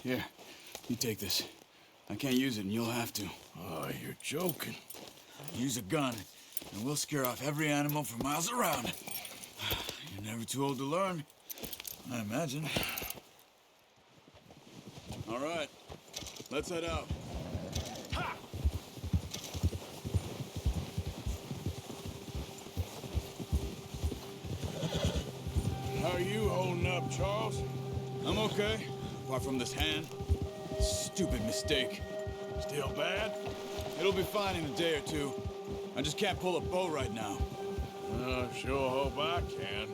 Here, you take this. I can't use it, and you'll have to. Oh, you're joking. Use a gun, and we'll scare off every animal for miles around. You're never too old to learn, I imagine. All right, let's head out. Ha! How are you holding up, Charles? I'm okay, apart from this hand. Stupid mistake. Still bad? It'll be fine in a day or two. I just can't pull a bow right now. Sure hope I can.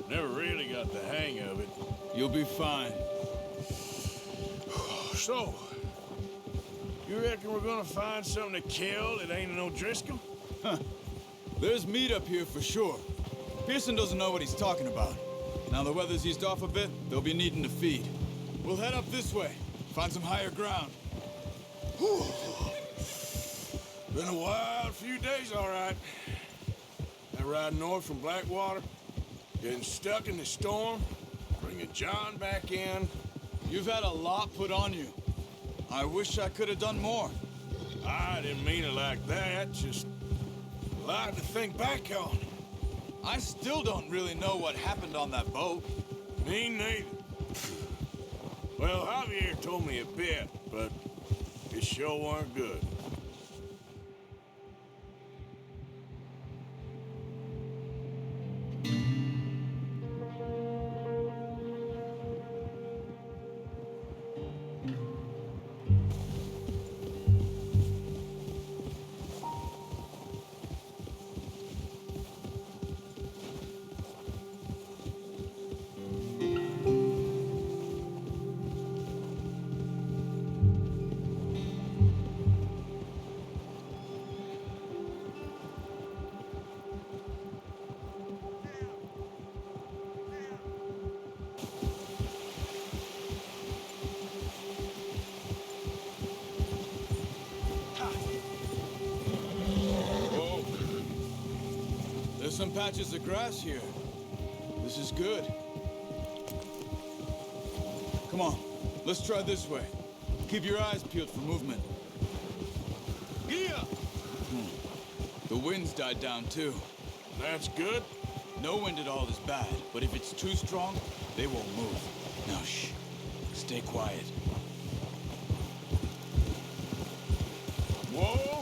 Never really got the hang of it. You'll be fine. So, you reckon we're gonna find something to kill that ain't no Driscoll? Huh. There's meat up here for sure. Pearson doesn't know what he's talking about. Now the weather's eased off a bit, they'll be needing to feed. We'll head up this way, find some higher ground. Whew. Been a wild few days, all right. That ride north from Blackwater, getting stuck in the storm, bringing John back in. You've had a lot put on you. I wish I could have done more. I didn't mean it like that, just a lot to think back on. I still don't really know what happened on that boat. Me neither. Well, Javier told me a bit, but it sure weren't good. Whoa. There's some patches of grass here. This is good. Come on, let's try this way. Keep your eyes peeled for movement. Yeah! The wind's died down too. That's good. No wind at all is bad, but if it's too strong, they won't move. Now shh, stay quiet. Whoa!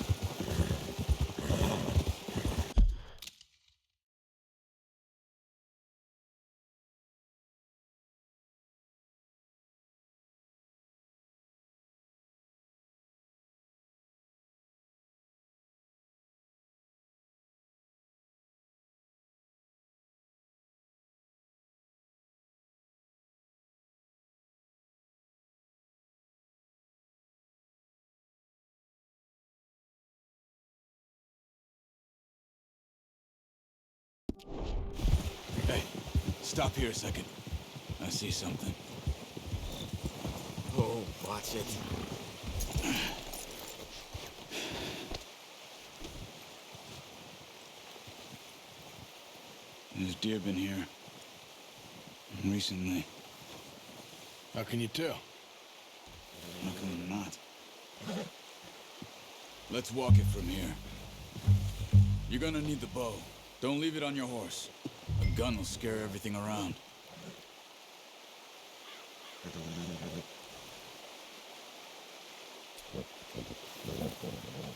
Hey, stop here a second. I see something. Oh, watch it. There's deer been here. Recently. How can you tell? How come not? Let's walk it from here. You're gonna need the bow. Don't leave it on your horse. A gun will scare everything around.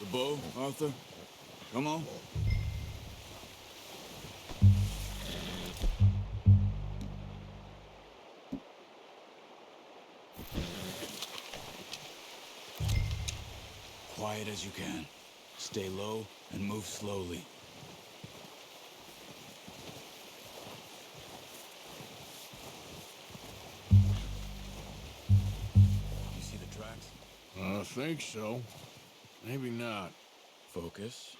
The bow, Arthur? Come on. Quiet as you can. Stay low and move slowly. You see the tracks? I think so. Maybe not. Focus.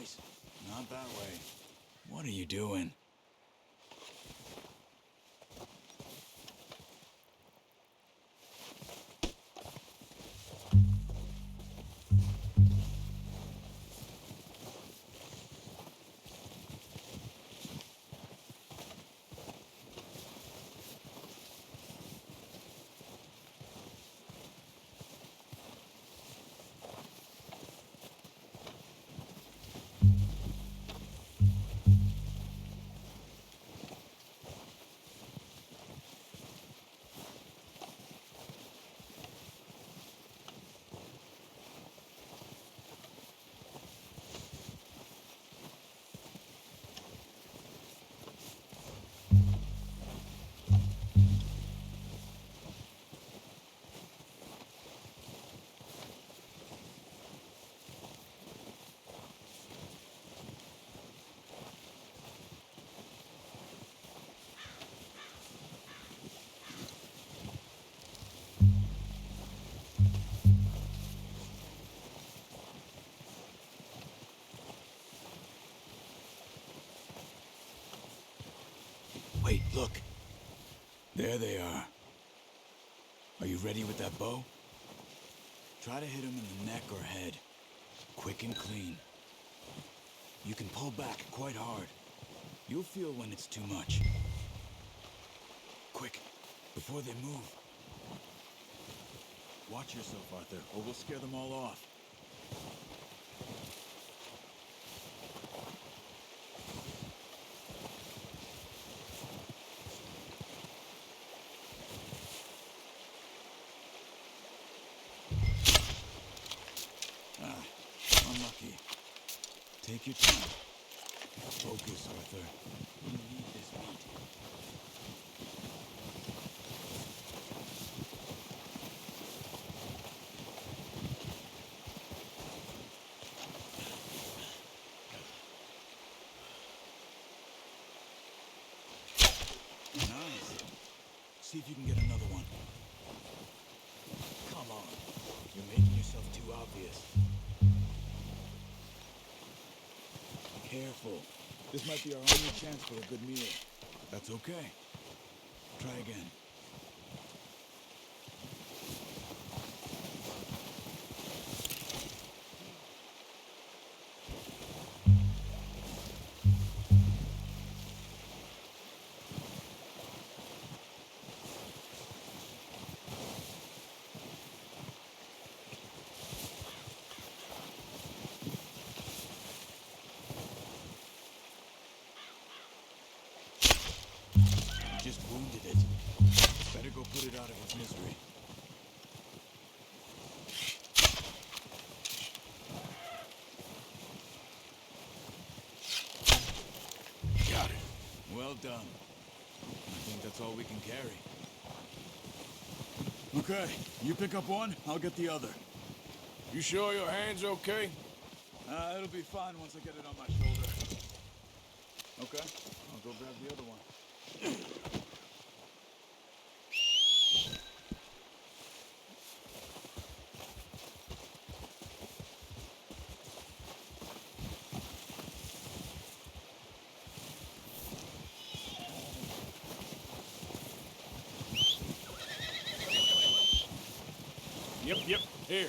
noise. Not that way. What are you doing? Wait, look. There they are. Are you ready with that bow? Try to hit him in the neck or head. Quick and clean. You can pull back quite hard. You'll feel when it's too much. Quick, before they move. Watch yourself, Arthur, or we'll scare them all off. Unlucky. Take your time. Focus, Arthur. We need this meat. Nice. See if you can get another one. Come on. You're making yourself too obvious. Careful. This might be our only chance for a good meal. That's okay. Try again. Just wounded it. Better go put it out of its misery. Got it. Well done. I think that's all we can carry. Okay, you pick up one, I'll get the other. You sure your hand's okay? It'll be fine once I get it on my shoulder. Okay, I'll go grab the other one. Yep, here.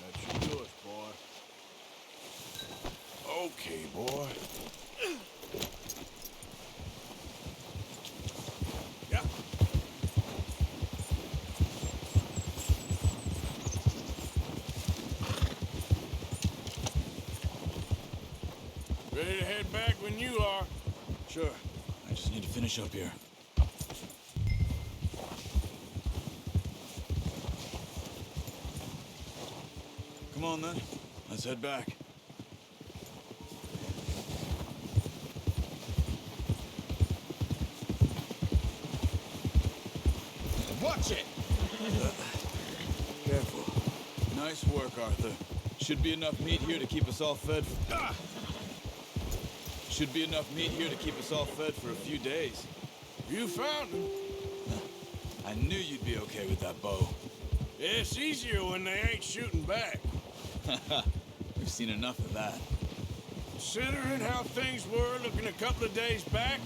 That's yours, boy. Okay, boy. Yeah. Ready to head back when you are. Sure. I just need to finish up here. Come on, then. Let's head back. Watch it! Careful. Nice work, Arthur. Should be enough meat here to keep us all fed. Should be enough meat here to keep us all fed for a few days. You found him. I I knew you'd be okay with that bow. It's easier when they ain't shooting back. We've seen enough of that. Considering how things were looking a couple of days back,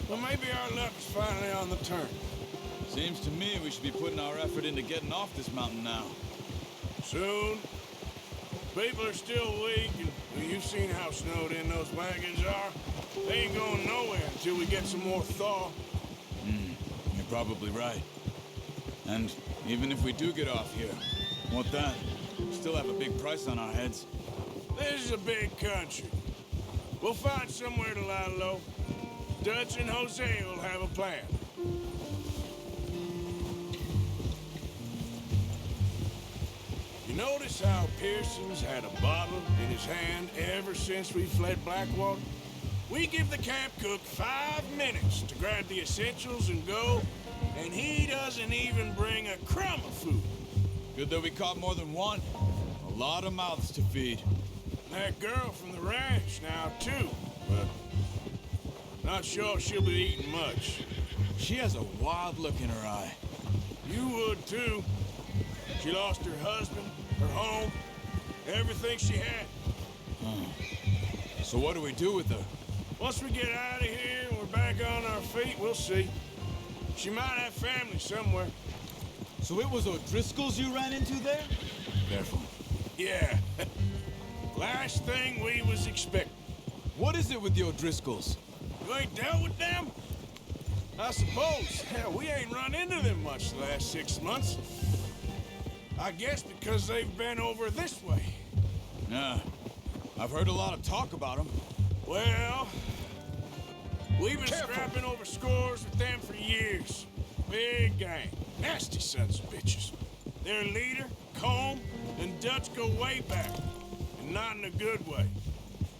well, maybe our luck is finally on the turn. Seems to me we should be putting our effort into getting off this mountain now. Soon. People are still weak, and well, you've seen how snowed in those wagons are. They ain't going nowhere until we get some more thaw. You're probably right. And even if we do get off here, what then? We still have a big price on our heads. This is a big country. We'll find somewhere to lie low. Dutch and Jose will have a plan. You notice how Pearson's had a bottle in his hand ever since we fled Blackwater? We give the camp cook 5 minutes to grab the essentials and go, and he doesn't even bring a crumb of food. Good that we caught more than one. A lot of mouths to feed. That girl from the ranch now, too, but not sure she'll be eating much. She has a wild look in her eye. You would, too. She lost her husband, her home, everything she had. So what do we do with her? Once we get out of here and we're back on our feet, we'll see. She might have family somewhere. So it was O'Driscoll's you ran into there? Careful. Yeah. Last thing we was expecting. What is it with the O'Driscolls? You ain't dealt with them? I suppose. Hell, we ain't run into them much the last 6 months. I guess because they've been over this way. Yeah. I've heard a lot of talk about them. Well, we've been scrapping over scores with them for years. Big gang. Nasty sons of bitches. Their leader, Combe, and Dutch go way back. And not in a good way.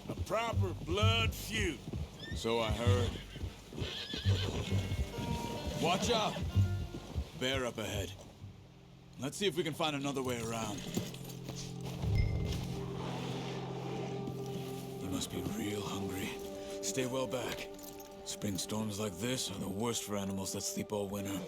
A proper blood feud. So I heard. Watch out! Bear up ahead. Let's see if we can find another way around. You must be real hungry. Stay well back. Spring storms like this are the worst for animals that sleep all winter.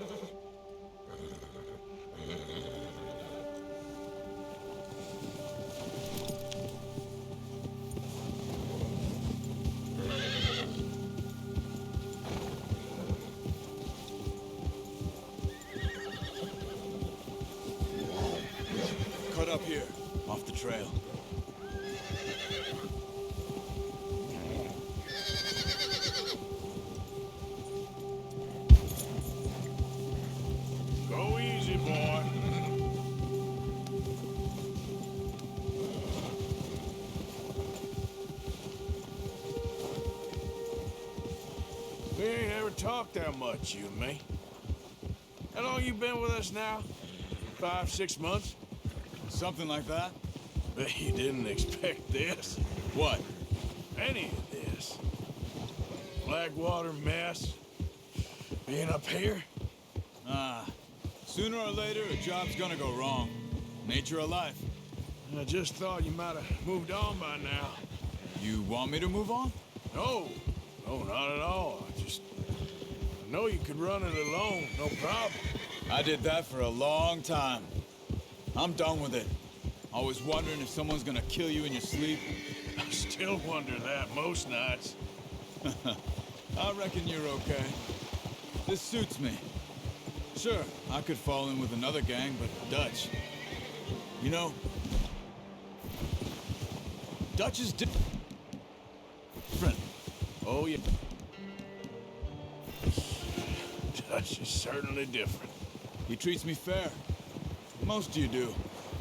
Cut up here, off the trail. Go easy, boy. We ain't ever talked that much, you and me. How long you been with us now? 5, 6 months? Something like that? Bet you didn't expect this. What? Any of this. Blackwater mess. Being up here? Sooner or later, a job's gonna go wrong. Nature of life. I just thought you might have moved on by now. You want me to move on? No, not at all. I know you could run it alone, no problem. I did that for a long time. I'm done with it. Always wondering if someone's gonna kill you in your sleep. I still wonder that most nights. I reckon you're okay. This suits me. Sure, I could fall in with another gang, but Dutch. You know, Dutch is different. Oh, yeah. Dutch is certainly different. He treats me fair. Most of you do.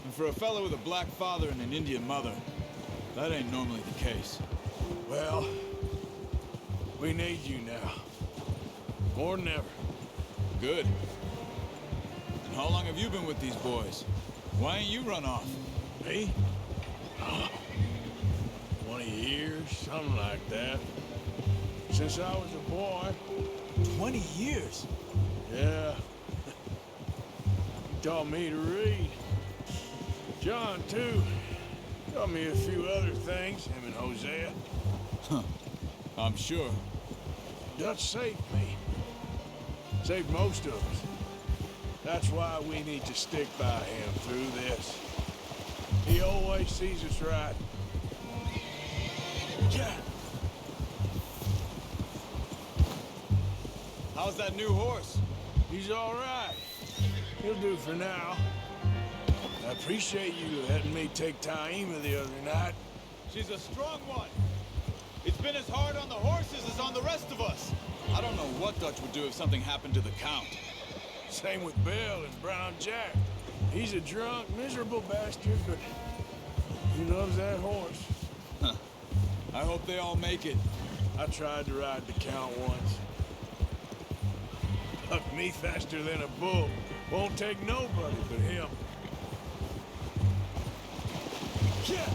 And for a fellow with a black father and an Indian mother, that ain't normally the case. Well, we need you now. More than ever. Good. And how long have you been with these boys? Why ain't you run off? Me? Oh, 20 years, something like that. Since I was a boy. 20 years? Yeah. He taught me to read. John, too. Taught me a few other things, him and Hosea. Huh. I'm sure. Dutch saved me. Saved most of us. That's why we need to stick by him through this. He always sees us right. Yeah. How's that new horse? He's all right. He'll do for now. I appreciate you letting me take Taima the other night. She's a strong one. It's been as hard on the horses as on the rest of us. I don't know what Dutch would do if something happened to the Count. Same with Bill and Brown Jack. He's a drunk, miserable bastard, but he loves that horse. Huh. I hope they all make it. I tried to ride the Count once. Up me faster than a bull. Won't take nobody but him. Yeah.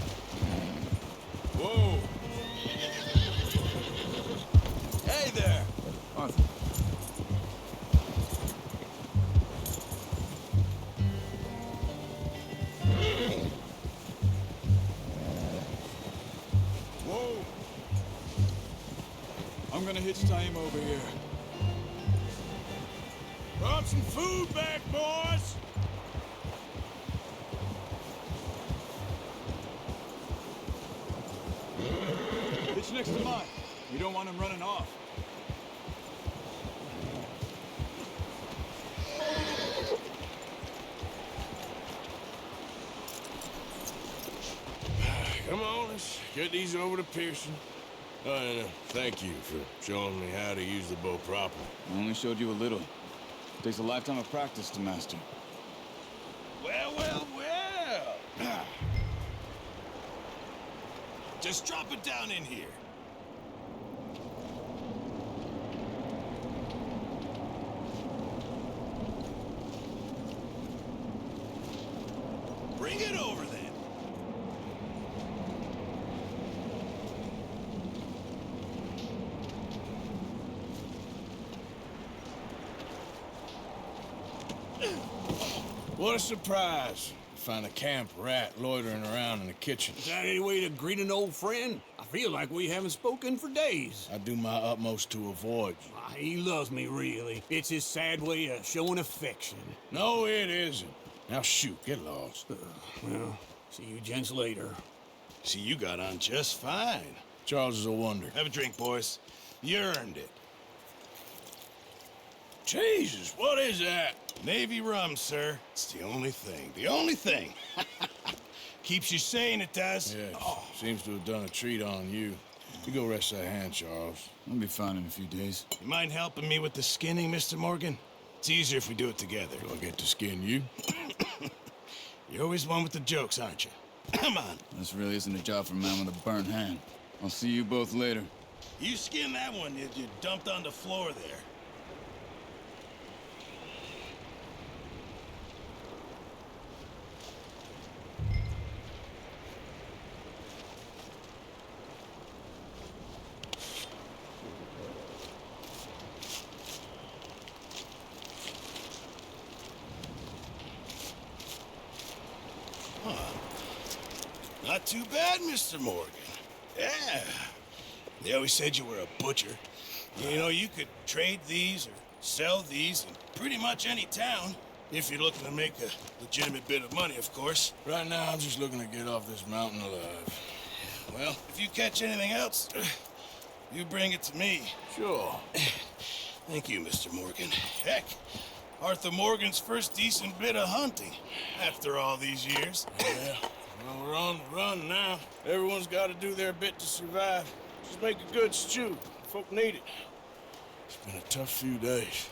Whoa. Hey there. Arthur. Whoa. I'm gonna hitch Taima over here. Brought some food back, boys! Hitch next to mine. We don't want him running off. Come on, let's get these over to Pearson. And thank you for showing me how to use the bow properly. I only showed you a little. Takes a lifetime of practice to master. Well, well, well! Just drop it down in here. Bring it over then. What a surprise. Find a camp rat loitering around in the kitchen. Is that any way to greet an old friend? I feel like we haven't spoken for days. I do my utmost to avoid you. He loves me, really. It's his sad way of showing affection. No, it isn't. Now shoot, get lost. Well, see you gents later. See, you got on just fine. Charles is a wonder. Have a drink, boys. You earned it. Jesus, what is that? Navy rum, sir. It's the only thing. The only thing. Keeps you sane, it does. Yeah, seems to have done a treat on you. You go rest that hand, Charles. I'll be fine in a few days. You mind helping me with the skinning, Mr. Morgan? It's easier if we do it together. Do I get to skin you? You're always one with the jokes, aren't you? Come on. This really isn't a job for a man with a burnt hand. I'll see you both later. You skin that one you dumped on the floor there. Not too bad, Mr. Morgan. Yeah. They always said you were a butcher. You know, you could trade these or sell these in pretty much any town. If you're looking to make a legitimate bit of money, of course. Right now, I'm just looking to get off this mountain alive. Well, if you catch anything else, you bring it to me. Sure. Thank you, Mr. Morgan. Heck, Arthur Morgan's first decent bit of hunting after all these years. Yeah. Well, we're on the run now. Everyone's got to do their bit to survive. Just make a good stew. Folk need it. It's been a tough few days.